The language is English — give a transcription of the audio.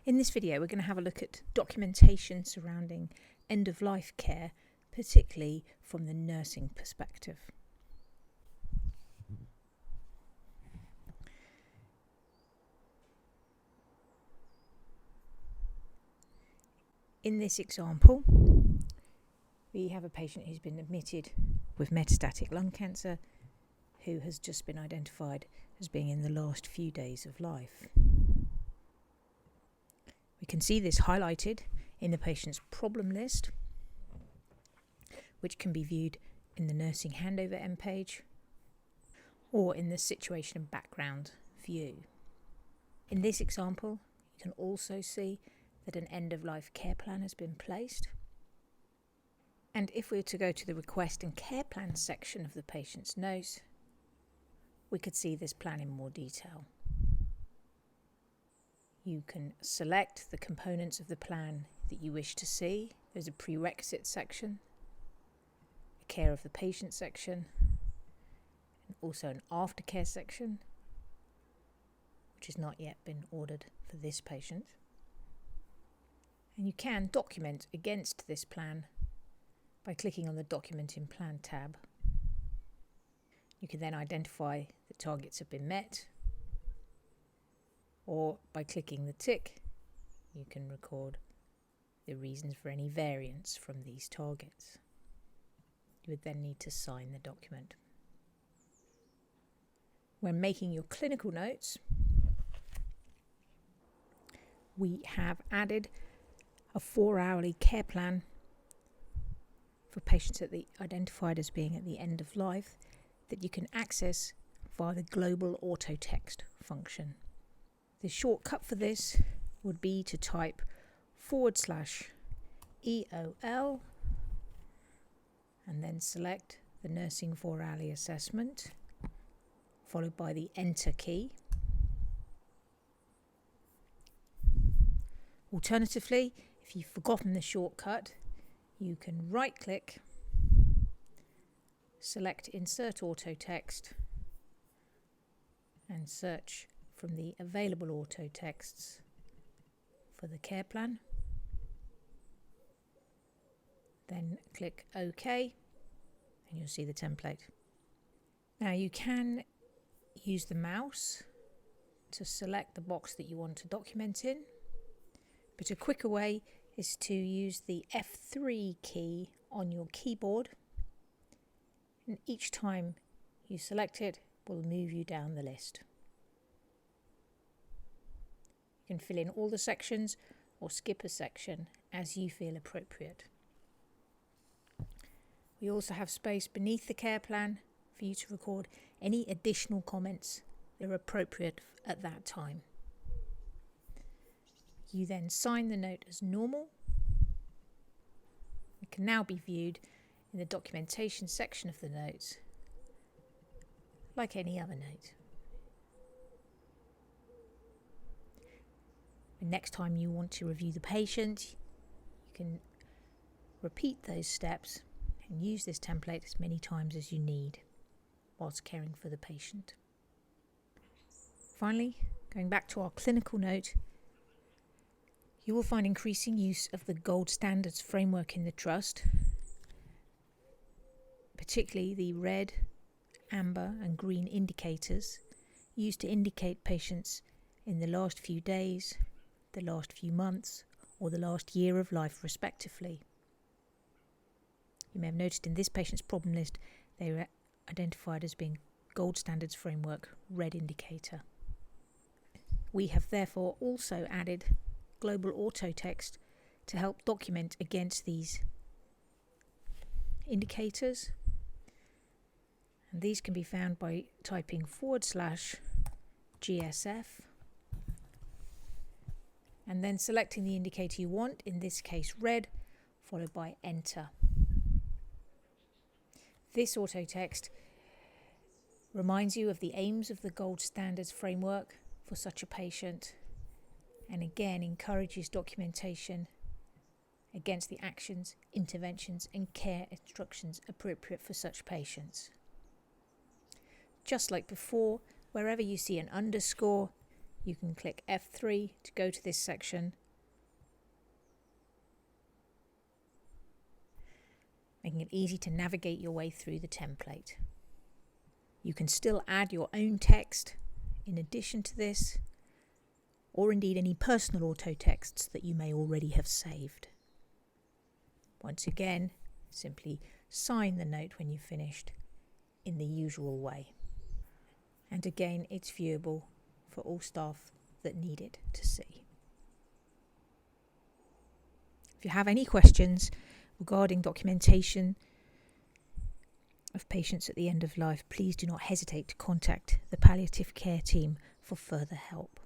In this video, we're going to have a look at documentation surrounding end-of-life care, particularly from the nursing perspective. In this example, we have a patient who's been admitted with metastatic lung cancer who has just been identified as being in the last few days of life. We can see this highlighted in the patient's problem list, which can be viewed in the nursing handover end page or in the situation and background view. In this example, you can also see that an end-of-life care plan has been placed. And if we were to go to the request and care plan section of the patient's notes, we could see this plan in more detail. You can select the components of the plan that you wish to see. There's a prerequisite section, a care of the patient section, and also an aftercare section, which has not yet been ordered for this patient. And you can document against this plan by clicking on the Document in Plan tab. You can then identify that targets have been met, or by clicking the tick, you can record the reasons for any variance from these targets. You would then need to sign the document. When making your clinical notes, we have added a 4-hourly care plan for patients identified as being at the end of life that you can access via the global auto text function. The shortcut for this would be to type /EOL and then select the nursing 4-hourly assessment, followed by the enter key. Alternatively, if you've forgotten the shortcut, you can right click, select Insert Auto Text and search from the available auto texts for the care plan. Then click OK and you'll see the template. Now you can use the mouse to select the box that you want to document in, but a quicker way is to use the F3 key on your keyboard, and each time you select it will move you down the list. You can fill in all the sections or skip a section as you feel appropriate. We also have space beneath the care plan for you to record any additional comments that are appropriate at that time. You then sign the note as normal. It can now be viewed in the documentation section of the notes, like any other note. The next time you want to review the patient, you can repeat those steps and use this template as many times as you need whilst caring for the patient. Finally, going back to our clinical note, you will find increasing use of the gold standards framework in the trust, particularly the red, amber and green indicators used to indicate patients in the last few days, the last few months or the last year of life respectively. You may have noticed in this patient's problem list they were identified as being gold standards framework red indicator. We have therefore also added global auto text to help document against these indicators, and these can be found by typing /GSF and then selecting the indicator you want, in this case red, followed by enter. This auto text reminds you of the aims of the gold standards framework for such a patient, and again encourages documentation against the actions, interventions and care instructions appropriate for such patients. Just like before, wherever you see an underscore, you can click F3 to go to this section, making it easy to navigate your way through the template. You can still add your own text in addition to this, or indeed any personal auto texts that you may already have saved. Once again, simply sign the note when you've finished in the usual way. And again, it's viewable for all staff that need it to see. If you have any questions regarding documentation of patients at the end of life, please do not hesitate to contact the palliative care team for further help.